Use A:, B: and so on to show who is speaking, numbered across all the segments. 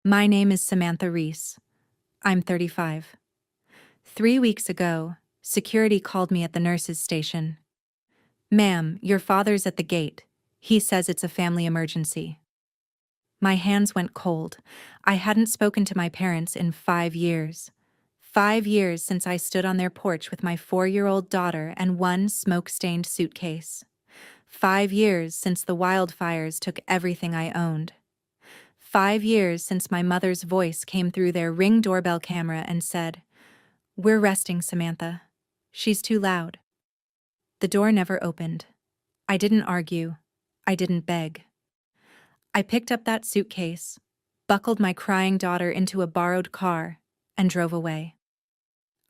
A: My name is Samantha Reese. I'm 35. 3 weeks ago, security called me at the nurse's station. "Ma'am, your father's at the gate. He says it's a family emergency." My hands went cold. I hadn't spoken to my parents in 5 years. 5 years since I stood on their porch with my 4-year-old daughter and one smoke-stained suitcase. 5 years since the wildfires took everything I owned. 5 years since my mother's voice came through their Ring doorbell camera and said, "We're resting, Samantha. She's too loud." The door never opened. I didn't argue. I didn't beg. I picked up that suitcase, buckled my crying daughter into a borrowed car, and drove away.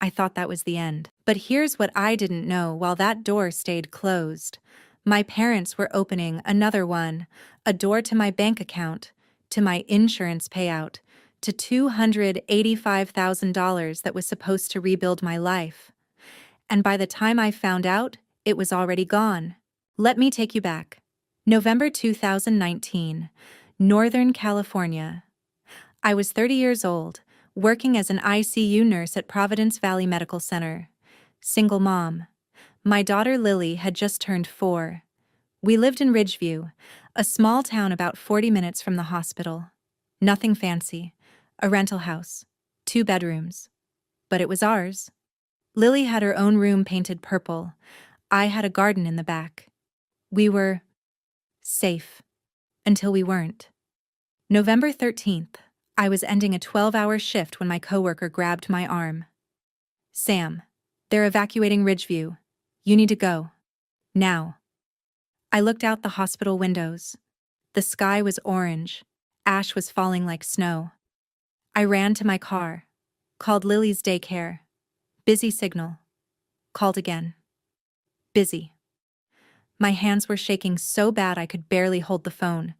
A: I thought that was the end. But here's what I didn't know while that door stayed closed. My parents were opening another one, a door to my bank account, to my insurance payout, to $285,000 that was supposed to rebuild my life. And by the time I found out, it was already gone. Let me take you back. November 2019, Northern California. I was 30 years old, working as an ICU nurse at Providence Valley Medical Center. Single mom. My daughter Lily had just turned 4. We lived in Ridgeview, a small town about 40 minutes from the hospital. Nothing fancy. A rental house. 2 bedrooms. But it was ours. Lily had her own room painted purple. I had a garden in the back. We were safe. Until we weren't. November 13th. I was ending a 12-hour shift when my coworker grabbed my arm. "Sam, they're evacuating Ridgeview. You need to go. Now." I looked out the hospital windows. The sky was orange. Ash was falling like snow. I ran to my car. Called Lily's daycare. Busy signal. Called again. Busy. My hands were shaking so bad I could barely hold the phone.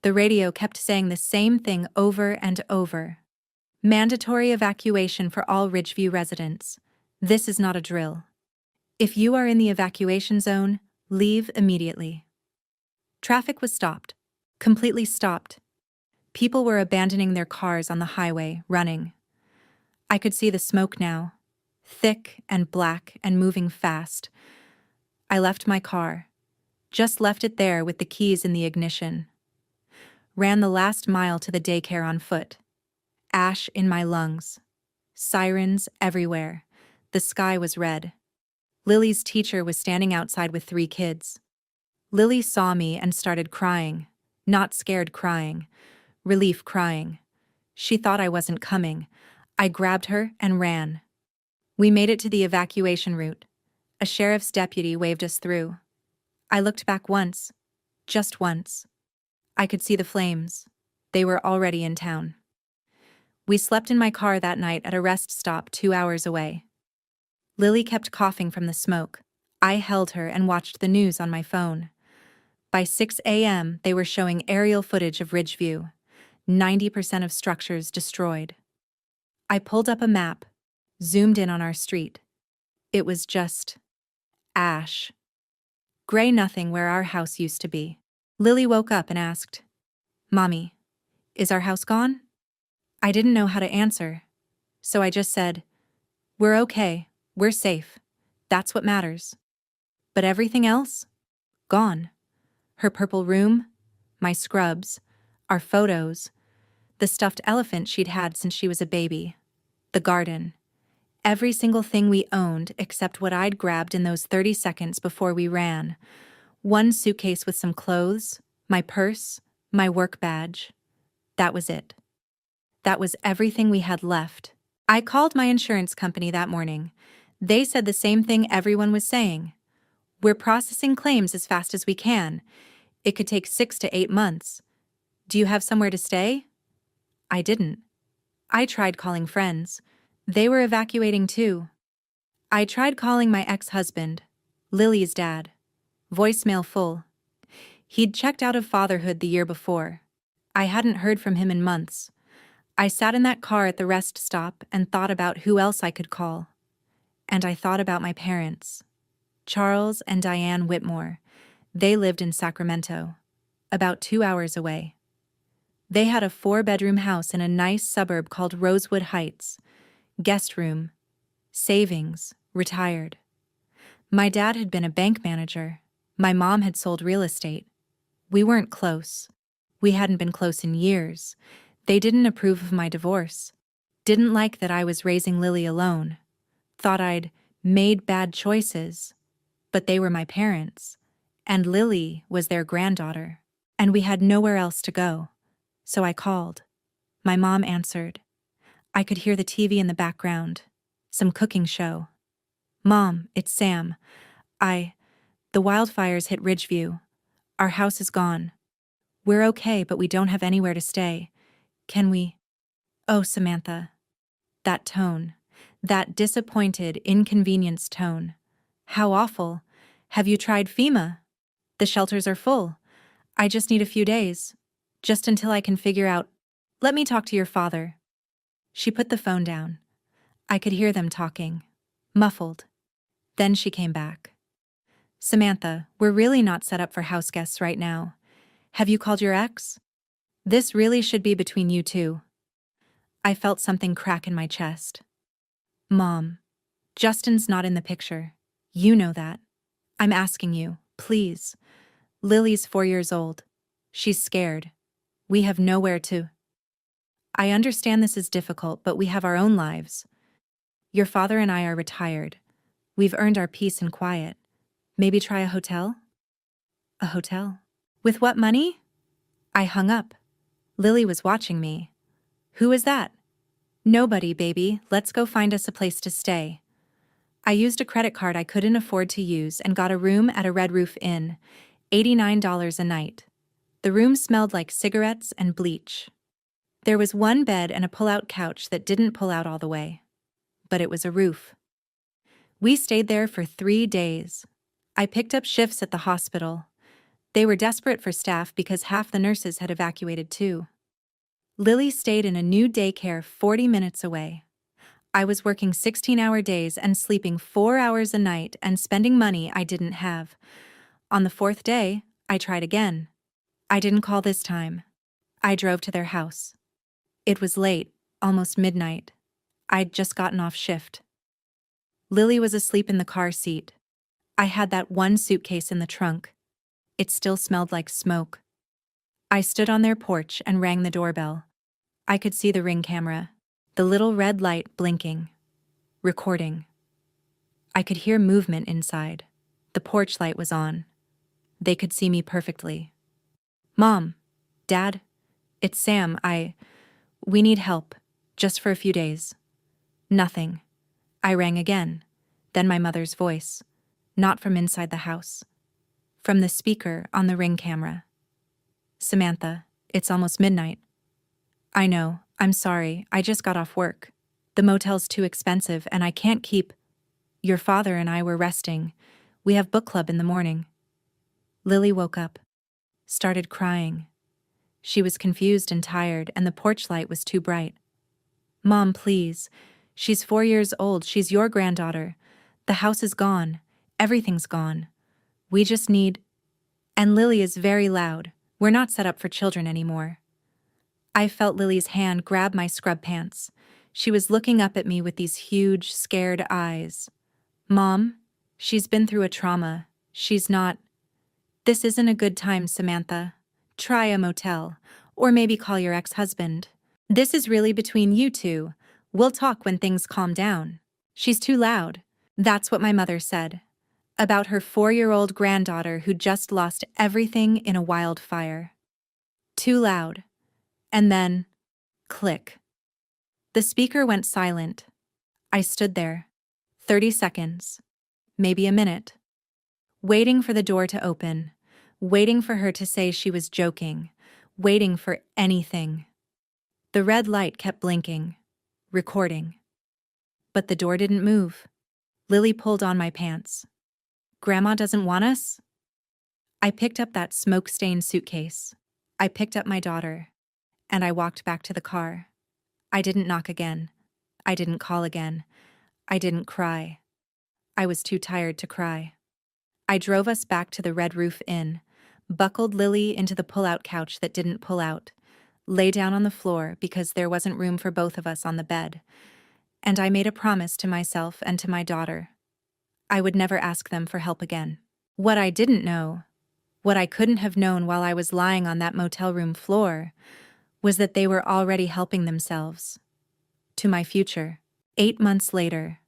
A: The radio kept saying the same thing over and over. "Mandatory evacuation for all Ridgeview residents. This is not a drill. If you are in the evacuation zone, leave immediately." Traffic was stopped. Completely stopped. People were abandoning their cars on the highway, running. I could see the smoke now. Thick and black and moving fast. I left my car. Just left it there with the keys in the ignition. Ran the last mile to the daycare on foot. Ash in my lungs. Sirens everywhere. The sky was red. Lily's teacher was standing outside with 3 kids. Lily saw me and started crying. Not scared crying. Relief crying. She thought I wasn't coming. I grabbed her and ran. We made it to the evacuation route. A sheriff's deputy waved us through. I looked back once. Just once. I could see the flames. They were already in town. We slept in my car that night at a rest stop 2 hours away. Lily kept coughing from the smoke. I held her and watched the news on my phone. By 6 a.m., they were showing aerial footage of Ridgeview. 90% of structures destroyed. I pulled up a map, zoomed in on our street. It was just ash. Gray nothing where our house used to be. Lily woke up and asked, "Mommy, is our house gone?" I didn't know how to answer, so I just said, "We're okay, we're safe. That's what matters." But everything else? Gone. Her purple room, my scrubs, our photos, the stuffed elephant she'd had since she was a baby, the garden. Every single thing we owned except what I'd grabbed in those 30 seconds before we ran. One suitcase with some clothes, my purse, my work badge. That was it. That was everything we had left. I called my insurance company that morning. They said the same thing everyone was saying. "We're processing claims as fast as we can. It could take 6 to 8 months. Do you have somewhere to stay?" I didn't. I tried calling friends. They were evacuating too. I tried calling my ex-husband, Lily's dad. Voicemail full. He'd checked out of fatherhood the year before. I hadn't heard from him in months. I sat in that car at the rest stop and thought about who else I could call. And I thought about my parents. Charles and Diane Whitmore. They lived in Sacramento, about 2 hours away. They had a 4-bedroom house in a nice suburb called Rosewood Heights. Guest room, savings, retired. My dad had been a bank manager. My mom had sold real estate. We weren't close. We hadn't been close in years. They didn't approve of my divorce. Didn't like that I was raising Lily alone. Thought I'd made bad choices. But they were my parents. And Lily was their granddaughter. And we had nowhere else to go. So I called. My mom answered. I could hear the TV in the background. Some cooking show. Mom, it's Sam. The wildfires hit Ridgeview. Our house is gone. We're okay, but we don't have anywhere to stay. Can we? Oh, Samantha. That tone. That disappointed, inconvenienced tone. How awful. Have you tried FEMA? The shelters are full. I just need a few days. Just until I can figure out. Let me talk to your father. She put the phone down. I could hear them talking. Muffled. Then she came back. Samantha, we're really not set up for house guests right now. Have you called your ex? This really should be between you two. I felt something crack in my chest. Mom, Justin's not in the picture. You know that. I'm asking you, please. Lily's 4 years old. She's scared. We have nowhere to. I understand this is difficult, but we have our own lives. Your father and I are retired. We've earned our peace and quiet. Maybe try a hotel? A hotel? With what money? I hung up. Lily was watching me. Who is that? Nobody, baby. Let's go find us a place to stay. I used a credit card I couldn't afford to use and got a room at a Red Roof Inn, $89 a night. The room smelled like cigarettes and bleach. There was one bed and a pull-out couch that didn't pull out all the way. But it was a roof. We stayed there for 3 days. I picked up shifts at the hospital. They were desperate for staff because half the nurses had evacuated too. Lily stayed in a new daycare 40 minutes away. I was working 16-hour days and sleeping 4 hours a night and spending money I didn't have. On the 4th day, I tried again. I didn't call this time. I drove to their house. It was late, almost midnight. I'd just gotten off shift. Lily was asleep in the car seat. I had that one suitcase in the trunk. It still smelled like smoke. I stood on their porch and rang the doorbell. I could see the Ring camera, the little red light blinking, recording. I could hear movement inside. The porch light was on. They could see me perfectly. Mom, Dad, it's Sam. We need help, just for a few days. Nothing. I rang again, then my mother's voice, not from inside the house, from the speaker on the Ring camera. Samantha, it's almost midnight. I know, I'm sorry, I just got off work. The motel's too expensive and I can't keep. Your father and I were resting. We have book club in the morning. Lily woke up, started crying. She was confused and tired and the porch light was too bright. Mom, please. She's 4 years old, she's your granddaughter. The house is gone. Everything's gone. We just need. And Lily is very loud. We're not set up for children anymore. I felt Lily's hand grab my scrub pants. She was looking up at me with these huge, scared eyes. Mom, she's been through a trauma. She's not. This isn't a good time, Samantha. Try a motel. Or maybe call your ex-husband. This is really between you two. We'll talk when things calm down. She's too loud. That's what my mother said. About her 4-year-old granddaughter who just lost everything in a wildfire. Too loud. And then, click. The speaker went silent. I stood there. 30 seconds. Maybe a minute. Waiting for the door to open. Waiting for her to say she was joking. Waiting for anything. The red light kept blinking. Recording. But the door didn't move. Lily pulled on my pants. Grandma doesn't want us? I picked up that smoke-stained suitcase. I picked up my daughter. And I walked back to the car. I didn't knock again. I didn't call again. I didn't cry. I was too tired to cry. I drove us back to the Red Roof Inn, buckled Lily into the pull-out couch that didn't pull out, lay down on the floor because there wasn't room for both of us on the bed, and I made a promise to myself and to my daughter. I would never ask them for help again. What I didn't know, what I couldn't have known while I was lying on that motel room floor, was that they were already helping themselves. To my future. 8 months later.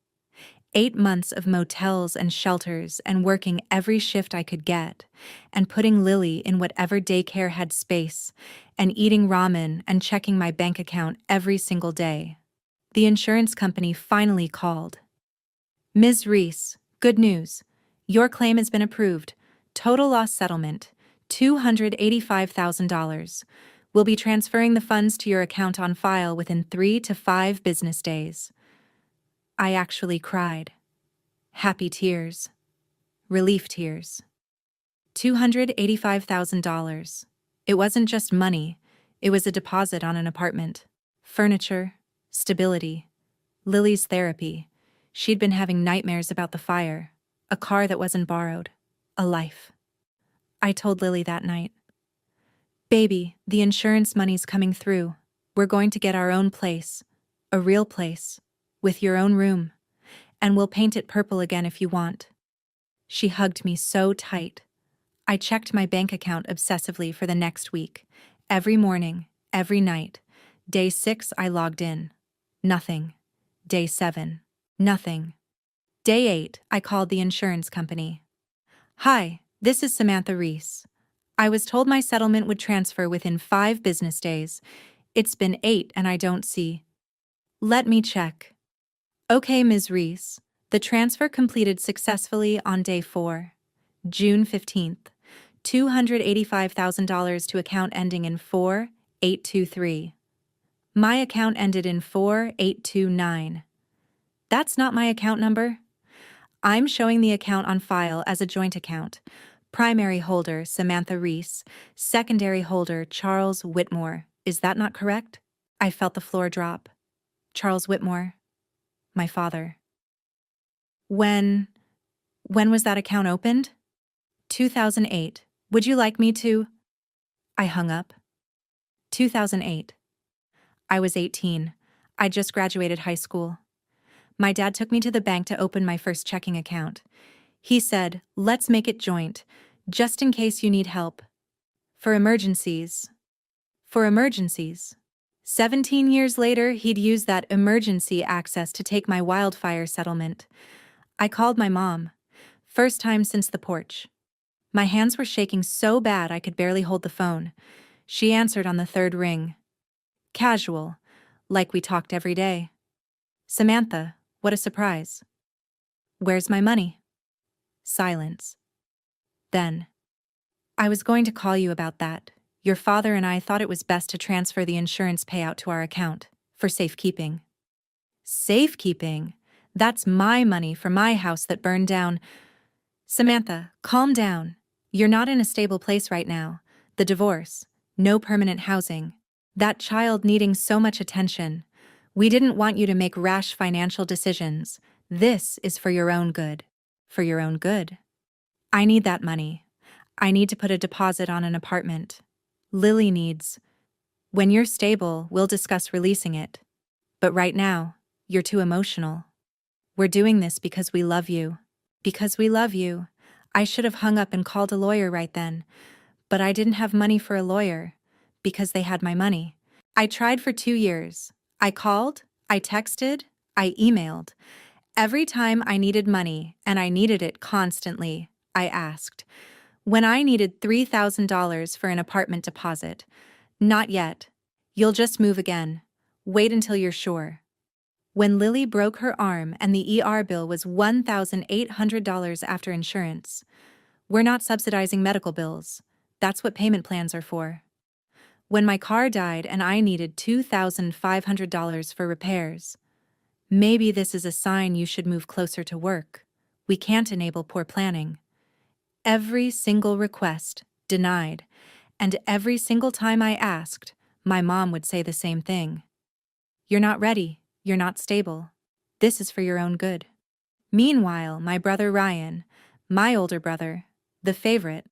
A: 8 months of motels and shelters and working every shift I could get, and putting Lily in whatever daycare had space, and eating ramen and checking my bank account every single day. The insurance company finally called. Ms. Reese, good news. Your claim has been approved. Total loss settlement, $285,000. We'll be transferring the funds to your account on file within 3 to 5 business days. I actually cried. Happy tears. Relief tears. $285,000. It wasn't just money, it was a deposit on an apartment. Furniture, stability, Lily's therapy. She'd been having nightmares about the fire, a car that wasn't borrowed, a life. I told Lily that night, "Baby, the insurance money's coming through. We're going to get our own place, a real place, with your own room, and we'll paint it purple again if you want." She hugged me so tight. I checked my bank account obsessively for the next week. Every morning, every night. Day 6 I logged in. Nothing. Day 7. Nothing. Day 8 I called the insurance company. "Hi, this is Samantha Reese. I was told my settlement would transfer within 5 business days. It's been 8 and I don't see." "Let me check." "Okay, Ms. Reese. The transfer completed successfully on day 4. June 15th. $285,000 to account ending in 4823. My account ended in 4829. That's not my account number. I'm showing the account on file as a joint account. Primary holder, Samantha Reese. Secondary holder, Charles Whitmore. Is that not correct?" I felt the floor drop. Charles Whitmore. My father. When was that account opened?" 2008. Would you like me to? I hung up. 2008. I was 18. I just graduated high school. My dad took me to the bank to open my first checking account. He said, "Let's make it joint, just in case you need help. For emergencies." For emergencies. 17 years later, he'd used that emergency access to take my wildfire settlement. I called my mom. First time since the porch. My hands were shaking so bad I could barely hold the phone. She answered on the 3rd ring. Casual, like we talked every day. "Samantha, what a surprise." "Where's my money?" Silence. Then, "I was going to call you about that. Your father and I thought it was best to transfer the insurance payout to our account, for safekeeping." "Safekeeping? That's my money for my house that burned down." "Samantha, calm down. You're not in a stable place right now. The divorce, no permanent housing, that child needing so much attention. We didn't want you to make rash financial decisions. This is for your own good." "For your own good?" "I need that money. I need to put a deposit on an apartment. Lily needs. When you're stable, we'll discuss releasing it. But right now, you're too emotional. We're doing this because we love you." Because we love you. I should have hung up and called a lawyer right then. But I didn't have money for a lawyer, because they had my money. I tried for 2 years. I called, I texted, I emailed. Every time I needed money, and I needed it constantly, I asked. When I needed $3,000 for an apartment deposit. "Not yet. You'll just move again. Wait until you're sure." When Lily broke her arm and the ER bill was $1,800 after insurance. We're not subsidizing medical bills. That's what payment plans are for. When my car died and I needed $2,500 for repairs. Maybe this is a sign you should move closer to work. We can't enable poor planning. Every single request, denied. And every single time I asked, my mom would say the same thing. "You're not ready. You're not stable. This is for your own good." Meanwhile, my brother Ryan, my older brother, the favorite,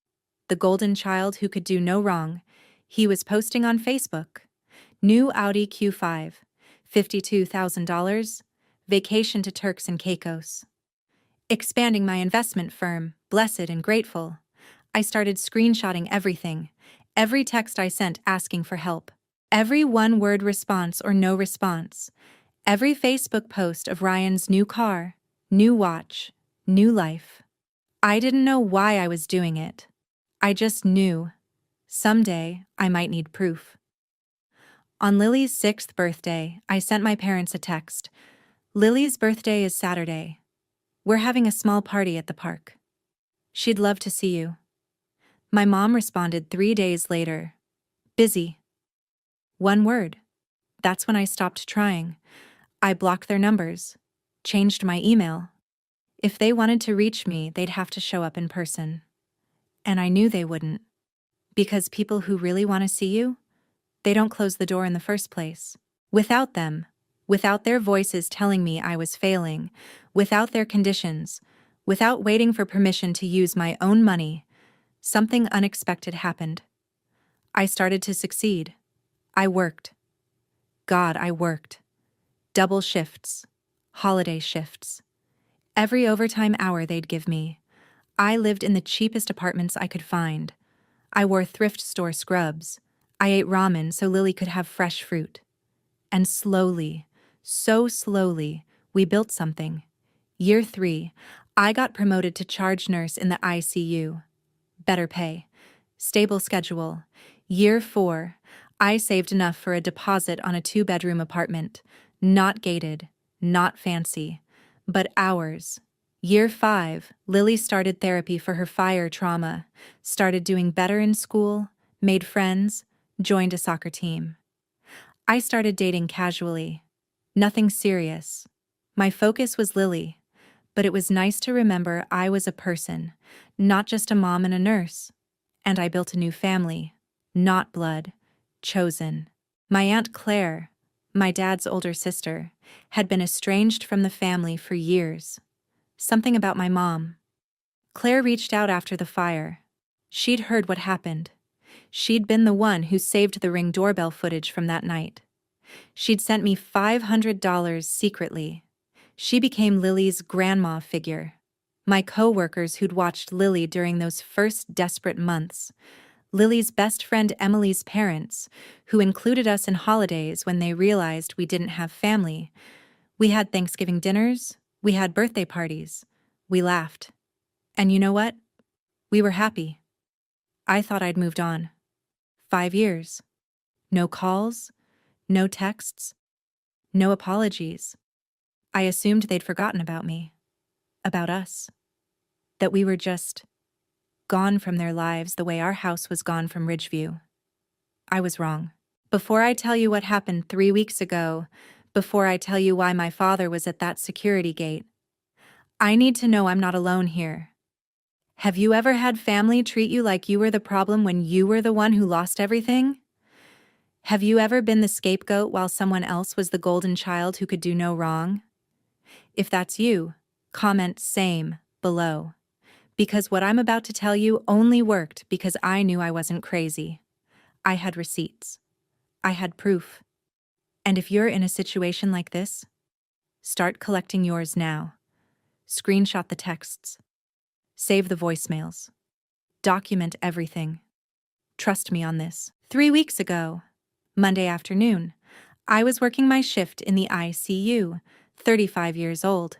A: the golden child who could do no wrong, he was posting on Facebook, New Audi Q5, $52,000, vacation to Turks and Caicos. Expanding my investment firm, blessed and grateful. I started screenshotting everything, every text I sent asking for help, every one-word response or no response, every Facebook post of Ryan's new car, new watch, new life. I didn't know why I was doing it. I just knew. Someday, I might need proof. On Lily's 6th birthday, I sent my parents a text. Lily's birthday is Saturday. We're having a small party at the park. She'd love to see you. My mom responded 3 days later. Busy. One word. That's when I stopped trying. I blocked their numbers. Changed my email. If they wanted to reach me, they'd have to show up in person. And I knew they wouldn't. Because people who really want to see you, they don't close the door in the first place. Without them, without their voices telling me I was failing, without their conditions, without waiting for permission to use my own money, something unexpected happened. I started to succeed. I worked. God, I worked. Double shifts. Holiday shifts. Every overtime hour they'd give me. I lived in the cheapest apartments I could find. I wore thrift store scrubs. I ate ramen so Lily could have fresh fruit. And slowly, so slowly, we built something. Year 3, I got promoted to charge nurse in the ICU. Better pay. Stable schedule. Year 4, I saved enough for a deposit on a 2-bedroom apartment. Not gated, not fancy, but ours. Year 5, Lily started therapy for her fire trauma, started doing better in school, made friends, joined a soccer team. I started dating casually. Nothing serious. My focus was Lily, but it was nice to remember I was a person, not just a mom and a nurse. And I built a new family, not blood, chosen. My Aunt Claire, my dad's older sister, had been estranged from the family for years. Something about my mom. Claire reached out after the fire. She'd heard what happened. She'd been the one who saved the Ring doorbell footage from that night. She'd sent me $500 secretly. She became Lily's grandma figure. My co-workers who'd watched Lily during those first desperate months. Lily's best friend Emily's parents, who included us in holidays when they realized we didn't have family. We had Thanksgiving dinners, we had birthday parties, we laughed. And you know what? We were happy. I thought I'd moved on. 5 years. No calls, no texts, no apologies. I assumed they'd forgotten about me, about us, that we were just gone from their lives the way our house was gone from Ridgeview. I was wrong. Before I tell you what happened 3 weeks ago, before I tell you why my father was at that security gate, I need to know I'm not alone here. Have you ever had family treat you like you were the problem when you were the one who lost everything? Have you ever been the scapegoat while someone else was the golden child who could do no wrong? If that's you, comment "same" below. Because what I'm about to tell you only worked because I knew I wasn't crazy. I had receipts. I had proof. And if you're in a situation like this, start collecting yours now. Screenshot the texts. Save the voicemails. Document everything. Trust me on this. 3 weeks ago, Monday afternoon, I was working my shift in the ICU, 35 years old.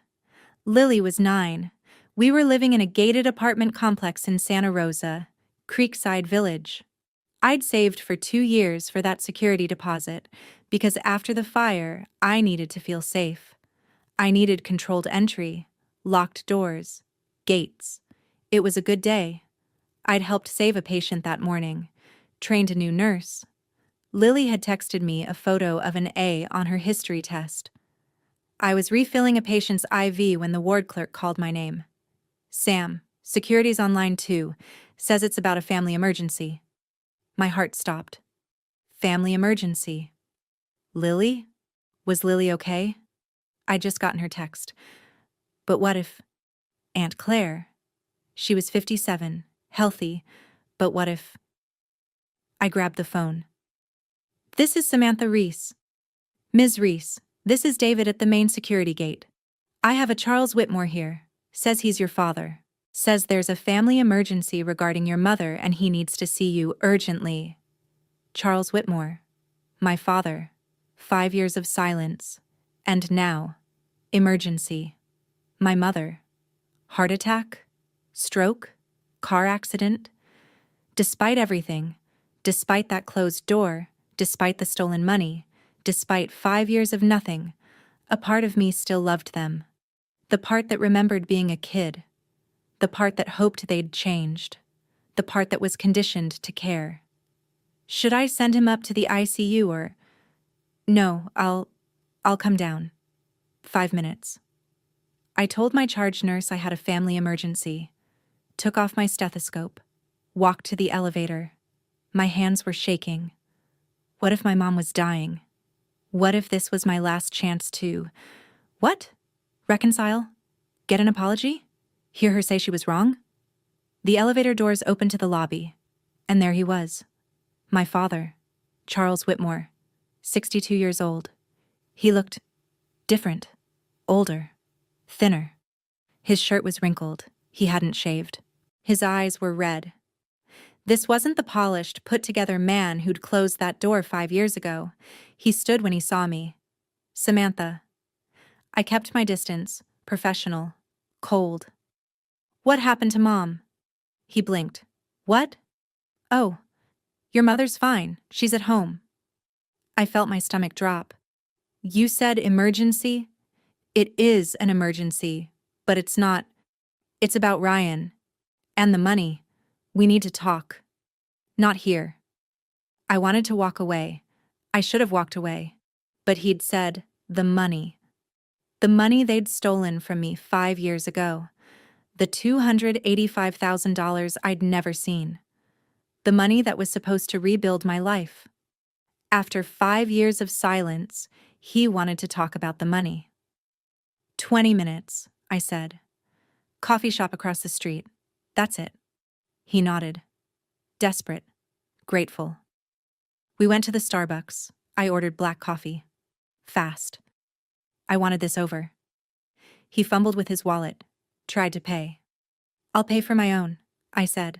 A: Lily was 9. We were living in a gated apartment complex in Santa Rosa, Creekside Village. I'd saved for 2 years for that security deposit because after the fire, I needed to feel safe. I needed controlled entry, locked doors, gates. It was a good day. I'd helped save a patient that morning, trained a new nurse. Lily had texted me a photo of an A on her history test. I was refilling a patient's IV when the ward clerk called my name. Sam, security's on line 2, says it's about a family emergency. My heart stopped. Family emergency. Lily? Was Lily okay? I'd just gotten her text. But what if... Aunt Claire? She was 57, healthy, but what if... I grabbed the phone. This is Samantha Reese. Ms. Reese, this is David at the main security gate. I have a Charles Whitmore here. Says he's your father. Says there's a family emergency regarding your mother and he needs to see you urgently. Charles Whitmore. My father. 5 years of silence. And now. Emergency. My mother. Heart attack? Stroke? Car accident? Despite everything, despite that closed door, despite the stolen money, despite 5 years of nothing, a part of me still loved them. The part that remembered being a kid. The part that hoped they'd changed. The part that was conditioned to care. Should I send him up to the ICU or... No, I'll come down. 5 minutes. I told my charge nurse I had a family emergency. Took off my stethoscope. Walked to the elevator. My hands were shaking. What if my mom was dying? What if this was my last chance to... What? Reconcile? Get an apology? Hear her say she was wrong? The elevator doors opened to the lobby. And there he was. My father, Charles Whitmore, 62 years old. He looked different, older, thinner. His shirt was wrinkled. He hadn't shaved. His eyes were red. This wasn't the polished, put-together man who'd closed that door 5 years ago. He stood when he saw me. Samantha. I kept my distance, professional, cold. What happened to Mom? He blinked. What? Oh, your mother's fine. She's at home. I felt my stomach drop. You said emergency? It is an emergency, but it's not. It's about Ryan. And the money. We need to talk. Not here. I wanted to walk away. I should have walked away. But he'd said, the money. The money they'd stolen from me 5 years ago. The $285,000 I'd never seen. The money that was supposed to rebuild my life. After 5 years of silence, he wanted to talk about the money. 20 minutes, I said. Coffee shop across the street. That's it. He nodded. Desperate. Grateful. We went to the Starbucks. I ordered black coffee. Fast. I wanted this over. He fumbled with his wallet. Tried to pay. I'll pay for my own, I said.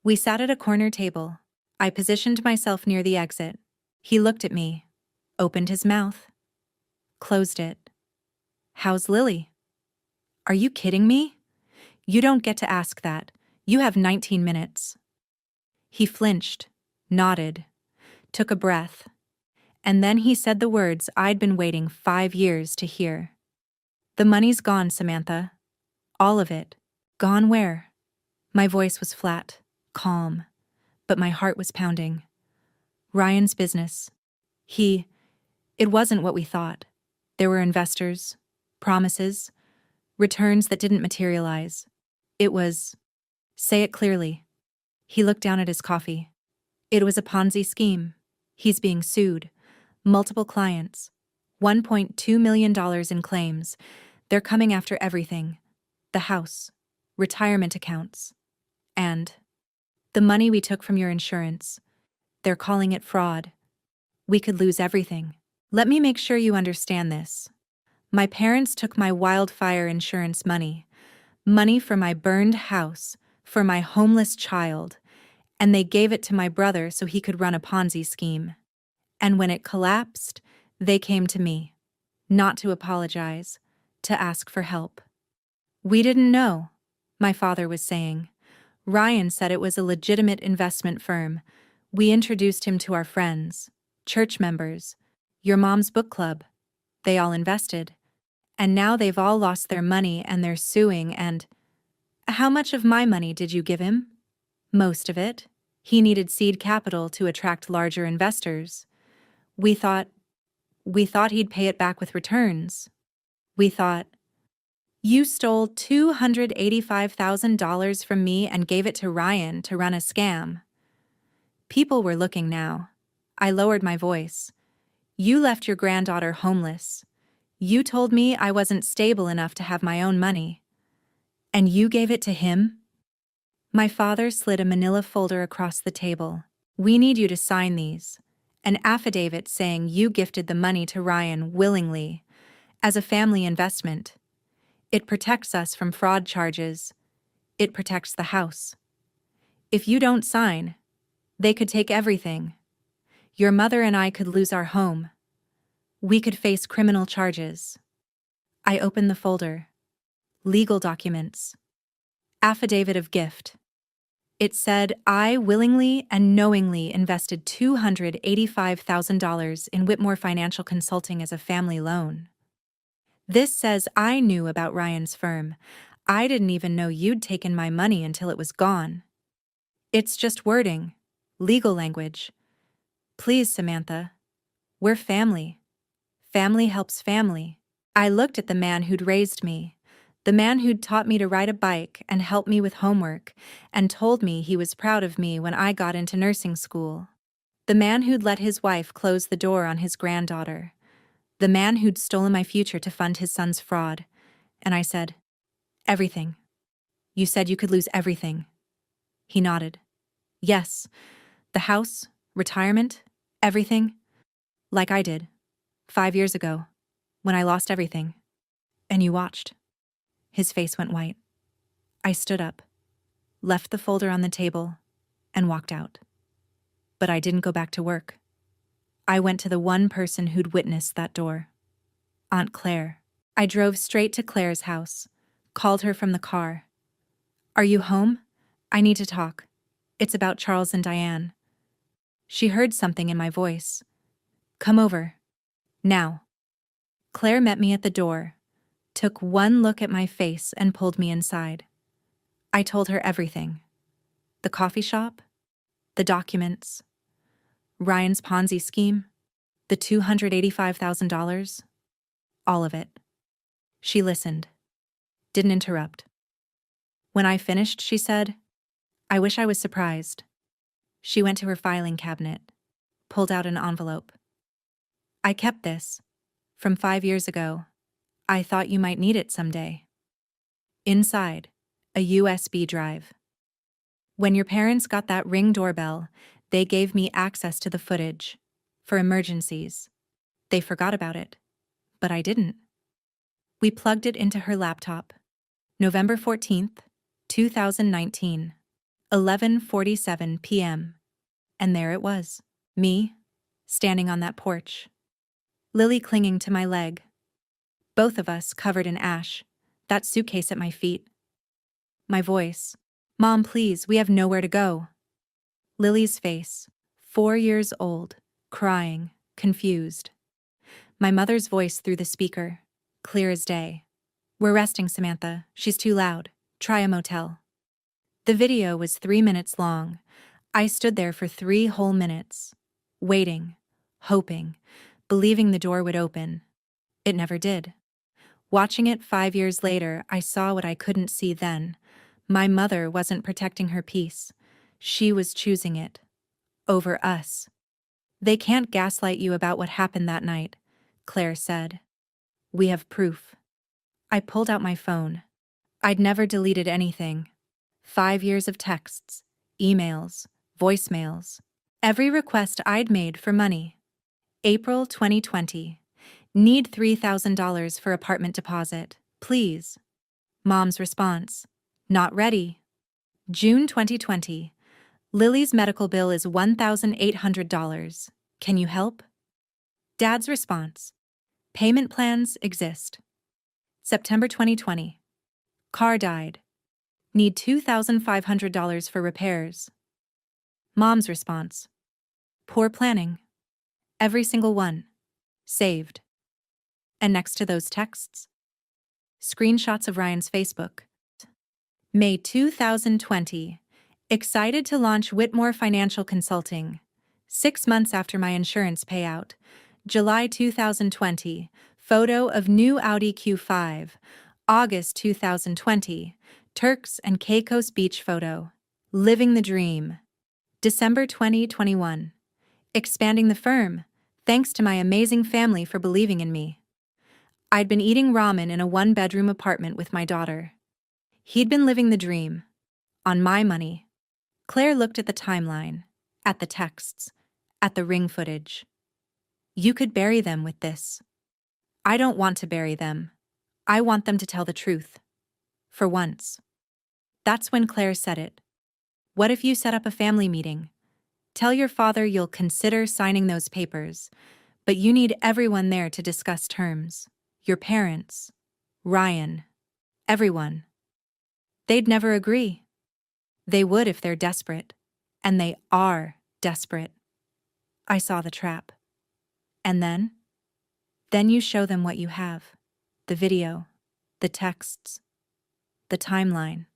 A: We sat at a corner table. I positioned myself near the exit. He looked at me. Opened his mouth. Closed it. How's Lily? Are you kidding me? You don't get to ask that. You have 19 minutes. He flinched, nodded, took a breath, and then he said the words I'd been waiting 5 years to hear. The money's gone, Samantha. All of it. Gone where? My voice was flat, calm, but my heart was pounding. Ryan's business. It wasn't what we thought. There were investors, promises, returns that didn't materialize. It was... Say it clearly. He looked down at his coffee. It was a Ponzi scheme. He's being sued. Multiple clients. $1.2 million in claims. They're coming after everything. The house. Retirement accounts. And the money we took from your insurance. They're calling it fraud. We could lose everything. Let me make sure you understand this. My parents took my wildfire insurance money. Money for my burned house. For my homeless child, and they gave it to my brother so he could run a Ponzi scheme. And when it collapsed, they came to me. Not to apologize, to ask for help. We didn't know, my father was saying. Ryan said it was a legitimate investment firm. We introduced him to our friends, church members, your mom's book club. They all invested. And now they've all lost their money and they're suing and... How much of my money did you give him? Most of it. He needed seed capital to attract larger investors. We thought he'd pay it back with returns. We thought, you stole $285,000 from me and gave it to Ryan to run a scam. People were looking now. I lowered my voice. You left your granddaughter homeless. You told me I wasn't stable enough to have my own money. And you gave it to him? My father slid a manila folder across the table. We need you to sign these. An affidavit saying you gifted the money to Ryan willingly, as a family investment. It protects us from fraud charges. It protects the house. If you don't sign, they could take everything. Your mother and I could lose our home. We could face criminal charges. I opened the folder. Legal documents. Affidavit of gift. It said I willingly and knowingly invested $285,000 in Whitmore Financial Consulting as a family loan. This says I knew about Ryan's firm. I didn't even know you'd taken my money until it was gone. It's just wording, legal language. Please, Samantha. We're family. Family helps family. I looked at the man who'd raised me, the man who'd taught me to ride a bike and helped me with homework, and told me he was proud of me when I got into nursing school. The man who'd let his wife close the door on his granddaughter. The man who'd stolen my future to fund his son's fraud. And I said, everything. You said you could lose everything. He nodded. Yes. The house, retirement, everything. Like I did. 5 years ago, when I lost everything. And you watched. His face went white. I stood up, left the folder on the table, and walked out. But I didn't go back to work. I went to the one person who'd witnessed that door. Aunt Claire. I drove straight to Claire's house, called her from the car. Are you home? I need to talk. It's about Charles and Diane. She heard something in my voice. Come over. Now. Claire met me at the door, took one look at my face and pulled me inside. I told her everything. The coffee shop, the documents, Ryan's Ponzi scheme, the $285,000, all of it. She listened, didn't interrupt. When I finished, she said, I wish I was surprised. She went to her filing cabinet, pulled out an envelope. I kept this, from 5 years ago. I thought you might need it someday. Inside, a USB drive. When your parents got that Ring doorbell, they gave me access to the footage, for emergencies. They forgot about it, but I didn't. We plugged it into her laptop. November 14th, 2019, 11:47 p.m. And there it was, me, standing on that porch. Lily clinging to my leg. Both of us covered in ash, that suitcase at my feet. My voice, Mom, please, we have nowhere to go. Lily's face, 4 years old, crying, confused. My mother's voice through the speaker, clear as day. We're resting, Samantha. She's too loud. Try a motel. The video was 3 minutes long. I stood there for 3 whole minutes, waiting, hoping, believing the door would open. It never did. Watching it 5 years later, I saw what I couldn't see then. My mother wasn't protecting her peace. She was choosing it. Over us. They can't gaslight you about what happened that night, Claire said. We have proof. I pulled out my phone. I'd never deleted anything. 5 years of texts, emails, voicemails. Every request I'd made for money. April 2020. Need $3,000 for apartment deposit, please. Mom's response. Not ready. June 2020. Lily's medical bill is $1,800. Can you help? Dad's response. Payment plans exist. September 2020. Car died. Need $2,500 for repairs. Mom's response. Poor planning. Every single one. Saved. And next to those texts, screenshots of Ryan's Facebook. May 2020. Excited to launch Whitmore Financial Consulting. 6 months after my insurance payout. July 2020. Photo of new Audi Q5. August 2020. Turks and Caicos Beach photo. Living the dream. December 2021. Expanding the firm. Thanks to my amazing family for believing in me. I'd been eating ramen in a 1-bedroom apartment with my daughter. He'd been living the dream. On my money. Claire looked at the timeline, at the texts, at the ring footage. You could bury them with this. I don't want to bury them. I want them to tell the truth. For once. That's when Claire said it. What if you set up a family meeting? Tell your father you'll consider signing those papers, but you need everyone there to discuss terms. Your parents, Ryan, everyone. They'd never agree. They would if they're desperate. And they are desperate. I saw the trap. And then? Then you show them what you have. The video, the texts, the timeline.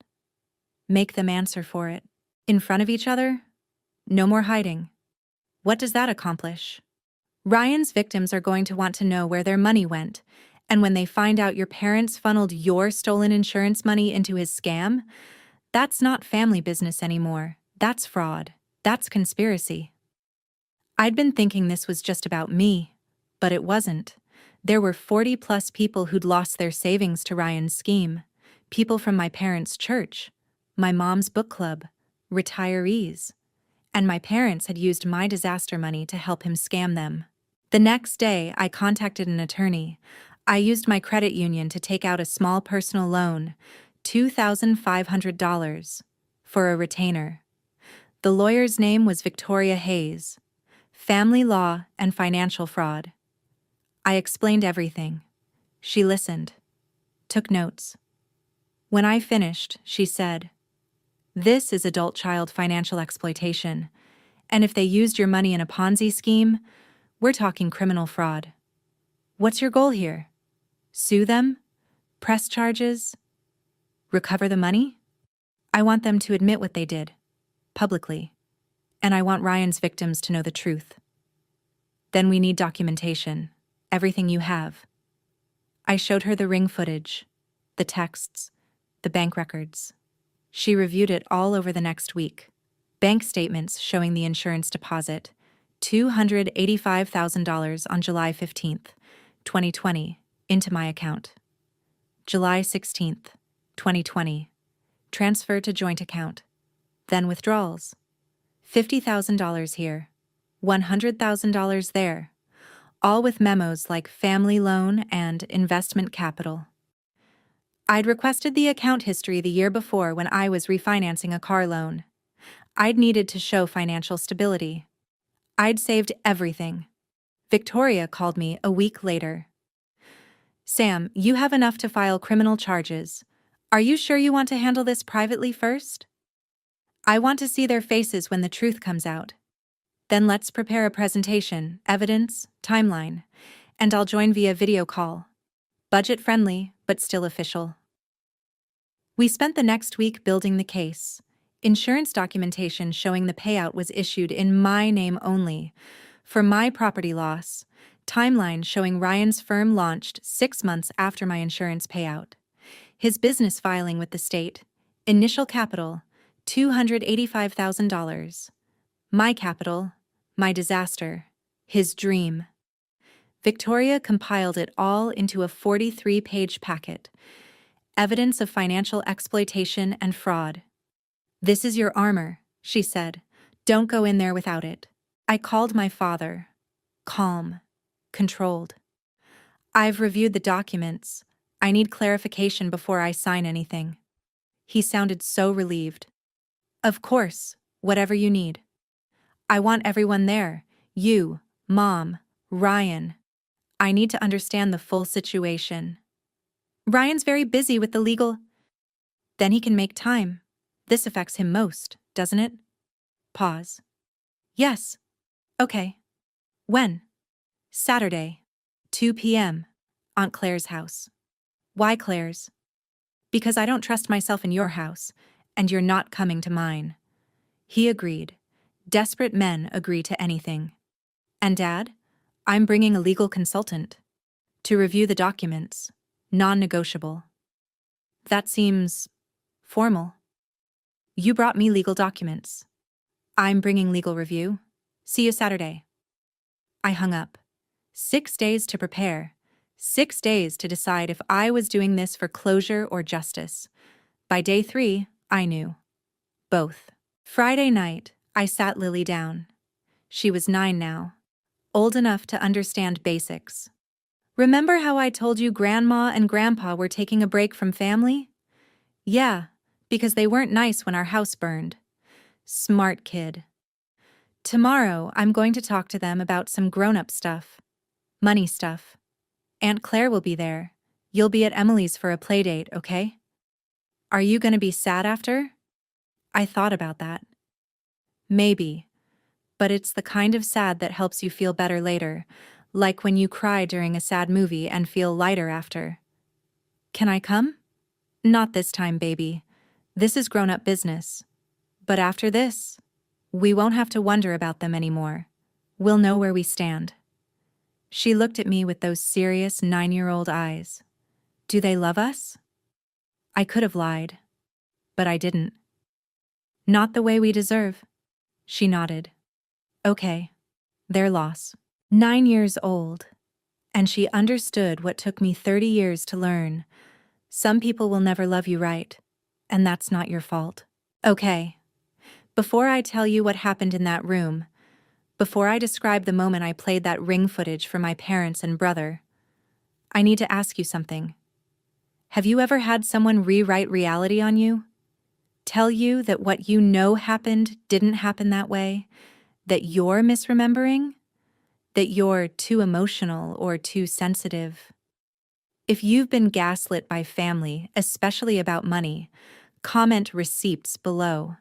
A: Make them answer for it. In front of each other? No more hiding. What does that accomplish? Ryan's victims are going to want to know where their money went, and when they find out your parents funneled your stolen insurance money into his scam, that's not family business anymore. That's fraud. That's conspiracy. I'd been thinking this was just about me, but it wasn't. There were 40+ people who'd lost their savings to Ryan's scheme. People from my parents' church, my mom's book club, retirees. And my parents had used my disaster money to help him scam them. The next day, I contacted an attorney. I used my credit union to take out a small personal loan, $2,500, for a retainer. The lawyer's name was Victoria Hayes. Family law and financial fraud. I explained everything. She listened, took notes. When I finished, she said, "This is adult child financial exploitation, and if they used your money in a Ponzi scheme, we're talking criminal fraud. What's your goal here? Sue them? Press charges? Recover the money? I want them to admit what they did, publicly, and I want Ryan's victims to know the truth. Then we need documentation, everything you have." I showed her the ring footage, the texts, the bank records. She reviewed it all over the next week. Bank statements showing the insurance deposit, $285,000 on July 15th, 2020, into my account. July 16th, 2020, transfer to joint account. Then withdrawals. $50,000 here, $100,000 there, all with memos like family loan and investment capital. I'd requested the account history the year before when I was refinancing a car loan. I'd needed to show financial stability. I'd saved everything. Victoria called me a week later. "Sam, you have enough to file criminal charges. Are you sure you want to handle this privately first? I want to see their faces when the truth comes out. Then let's prepare a presentation, evidence, timeline, and I'll join via video call. Budget-friendly, but still official." We spent the next week building the case. Insurance documentation showing the payout was issued in my name only. For my property loss, timeline showing Ryan's firm launched 6 months after my insurance payout. His business filing with the state, initial capital, $285,000. My capital, my disaster, his dream. Victoria compiled it all into a 43-page packet. Evidence of financial exploitation and fraud. "This is your armor," she said. "Don't go in there without it." I called my father. Calm. Controlled. "I've reviewed the documents. I need clarification before I sign anything." He sounded so relieved. "Of course, whatever you need. I want everyone there. You, Mom, Ryan. I need to understand the full situation. Ryan's very busy with the legal..." "Then he can make time. This affects him most, doesn't it?" Pause. "Yes. Okay. When?" "Saturday, 2 p.m., Aunt Claire's house." "Why Claire's?" "Because I don't trust myself in your house, and you're not coming to mine." He agreed. Desperate men agree to anything. "And Dad? I'm bringing a legal consultant. To review the documents. Non-negotiable." "That seems formal." "You brought me legal documents. I'm bringing legal review. See you Saturday." I hung up. 6 days to prepare. 6 days to decide if I was doing this for closure or justice. By day 3, I knew. Both. Friday night, I sat Lily down. She was 9 now, old enough to understand basics. Remember how I told you Grandma and Grandpa were taking a break from family? Yeah, because they weren't nice when our house burned. Smart kid. Tomorrow, I'm going to talk to them about some grown-up stuff. Money stuff. Aunt Claire will be there. You'll be at Emily's for a playdate, okay? Are you gonna be sad after? I thought about that. Maybe. But it's the kind of sad that helps you feel better later, like when you cry during a sad movie and feel lighter after. Can I come? Not this time, baby. This is grown-up business. But after this, we won't have to wonder about them anymore. We'll know where we stand. She looked at me with those serious 9-year-old eyes. Do they love us? I could have lied, but I didn't. Not the way we deserve. She nodded. Okay, their loss. 9 years old. And she understood what took me 30 years to learn. Some people will never love you right, and that's not your fault. Okay. Before I tell you what happened in that room, before I describe the moment I played that ring footage for my parents and brother, I need to ask you something. Have you ever had someone rewrite reality on you? Tell you that what you know happened didn't happen that way? That you're misremembering? That you're too emotional or too sensitive? If you've been gaslit by family, especially about money, comment receipts below.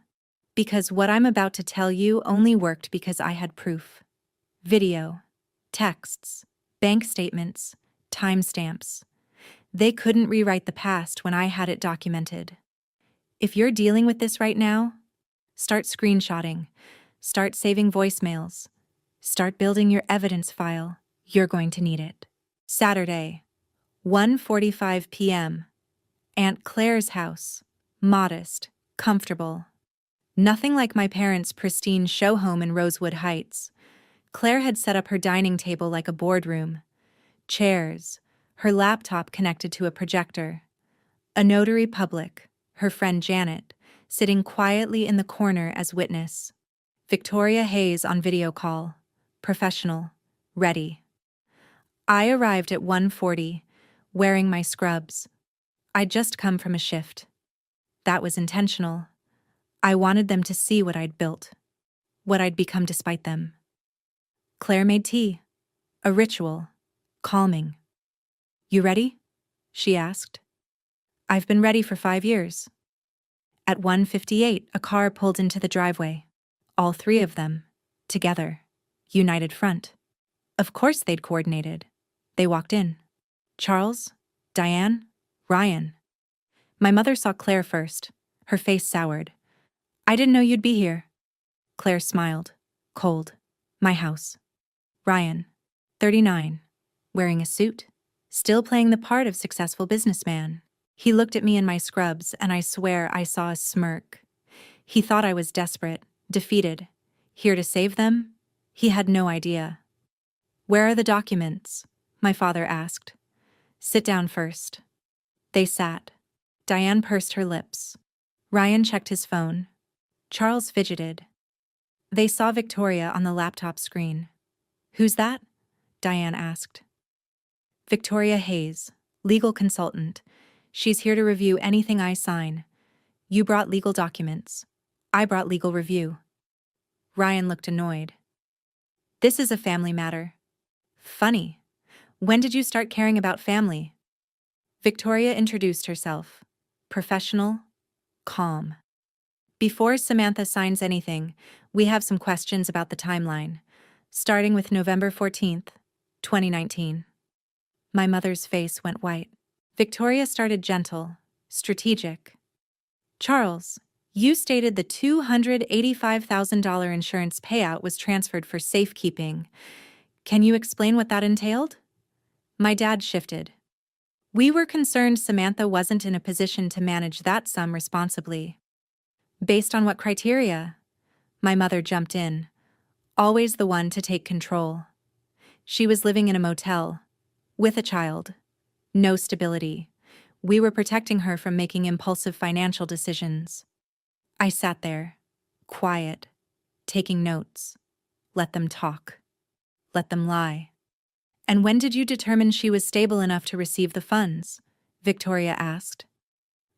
A: Because what I'm about to tell you only worked because I had proof. Video, texts, bank statements, timestamps. They couldn't rewrite the past when I had it documented. If you're dealing with this right now, start screenshotting, start saving voicemails, start building your evidence file. You're going to need it. Saturday, 1:45 p.m. Aunt Claire's house. Modest, comfortable. Nothing like my parents' pristine show home in Rosewood Heights. Claire had set up her dining table like a boardroom. Chairs, her laptop connected to a projector. A notary public, her friend Janet, sitting quietly in the corner as witness. Victoria Hayes on video call. Professional. Ready. I arrived at 1:40, wearing my scrubs. I'd just come from a shift. That was intentional. I wanted them to see what I'd built, what I'd become despite them. Claire made tea. A ritual. Calming. You ready? She asked. I've been ready for 5 years. At 1:58, a car pulled into the driveway. All 3 of them. Together. United front. Of course they'd coordinated. They walked in. Charles, Diane, Ryan. My mother saw Claire first. Her face soured. I didn't know you'd be here. Claire smiled. Cold. My house. Ryan, 39. Wearing a suit. Still playing the part of successful businessman. He looked at me in my scrubs, and I swear I saw a smirk. He thought I was desperate, defeated. Here to save them? He had no idea. Where are the documents? My father asked. Sit down first. They sat. Diane pursed her lips. Ryan checked his phone. Charles fidgeted. They saw Victoria on the laptop screen. Who's that? Diane asked. Victoria Hayes, legal consultant. She's here to review anything I sign. You brought legal documents. I brought legal review. Ryan looked annoyed. This is a family matter. Funny. When did you start caring about family? Victoria introduced herself. Professional, calm. Before Samantha signs anything, we have some questions about the timeline, starting with November 14th, 2019. My mother's face went white. Victoria started gentle, strategic. Charles, you stated the $285,000 insurance payout was transferred for safekeeping. Can you explain what that entailed? My dad shifted. We were concerned Samantha wasn't in a position to manage that sum responsibly. Based on what criteria? My mother jumped in, always the one to take control. She was living in a motel, with a child. No stability. We were protecting her from making impulsive financial decisions. I sat there, quiet, taking notes. Let them talk. Let them lie. And when did you determine she was stable enough to receive the funds? Victoria asked.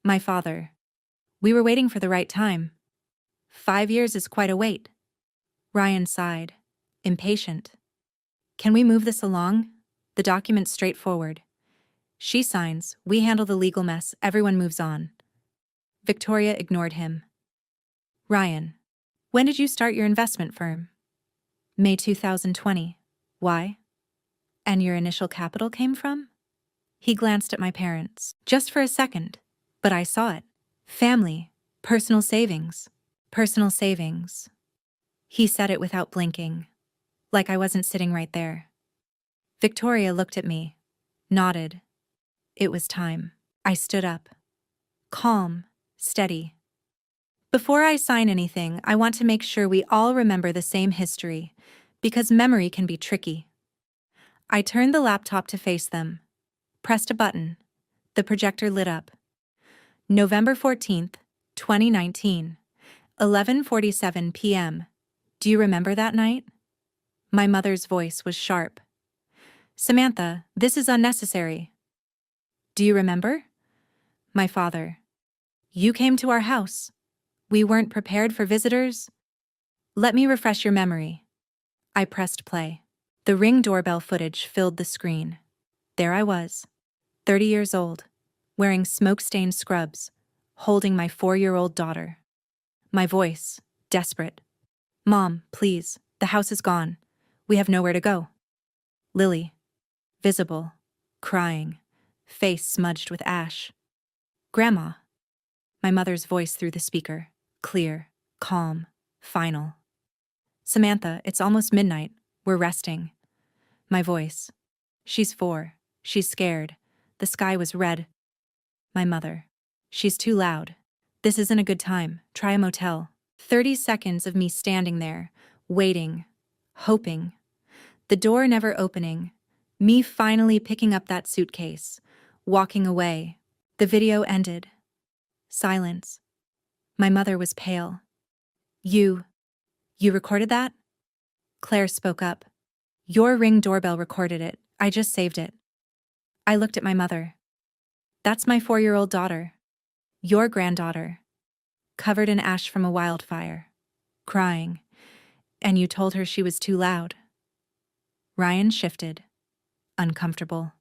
A: My father. We were waiting for the right time. 5 years is quite a wait. Ryan sighed, impatient. Can we move this along? The document's straightforward. She signs, we handle the legal mess, everyone moves on. Victoria ignored him. Ryan, when did you start your investment firm? May 2020. Why? And your initial capital came from? He glanced at my parents, just for a second, but I saw it. Family, personal savings, personal savings. He said it without blinking, like I wasn't sitting right there. Victoria looked at me, nodded. It was time. I stood up. Calm, steady. Before I sign anything, I want to make sure we all remember the same history, because memory can be tricky. I turned the laptop to face them, pressed a button. The projector lit up. November 14th, 2019, 11:47 p.m. Do you remember that night? My mother's voice was sharp. Samantha, this is unnecessary. Do you remember? My father. You came to our house. We weren't prepared for visitors. Let me refresh your memory. I pressed play. The Ring doorbell footage filled the screen. There I was, 30 years old, wearing smoke-stained scrubs, holding my 4-year-old daughter. My voice, desperate. Mom, please, the house is gone. We have nowhere to go. Lily, visible, crying, face smudged with ash. Grandma. My mother's voice through the speaker, clear, calm, final. Samantha, it's almost midnight. We're resting. My voice. She's 4. She's scared. The sky was red. My mother. She's too loud. This isn't a good time. Try a motel. 30 seconds of me standing there, waiting, hoping. The door never opening. Me finally picking up that suitcase, walking away. The video ended. Silence. My mother was pale. You recorded that? Claire spoke up. Your Ring doorbell recorded it. I just saved it. I looked at my mother. That's my 4-year-old daughter. Your granddaughter. Covered in ash from a wildfire. Crying. And you told her she was too loud. Ryan shifted. Uncomfortable.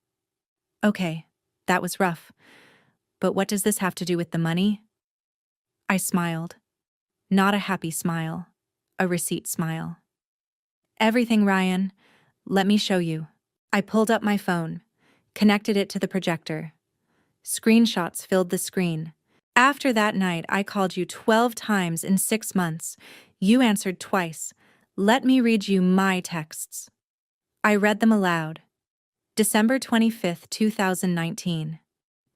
A: Okay, that was rough. But what does this have to do with the money? I smiled. Not a happy smile. A receipt smile. Everything, Ryan. Let me show you. I pulled up my phone, connected it to the projector. Screenshots filled the screen. After that night, I called you 12 times in 6 months. You answered twice. Let me read you my texts. I read them aloud. December 25th, 2019.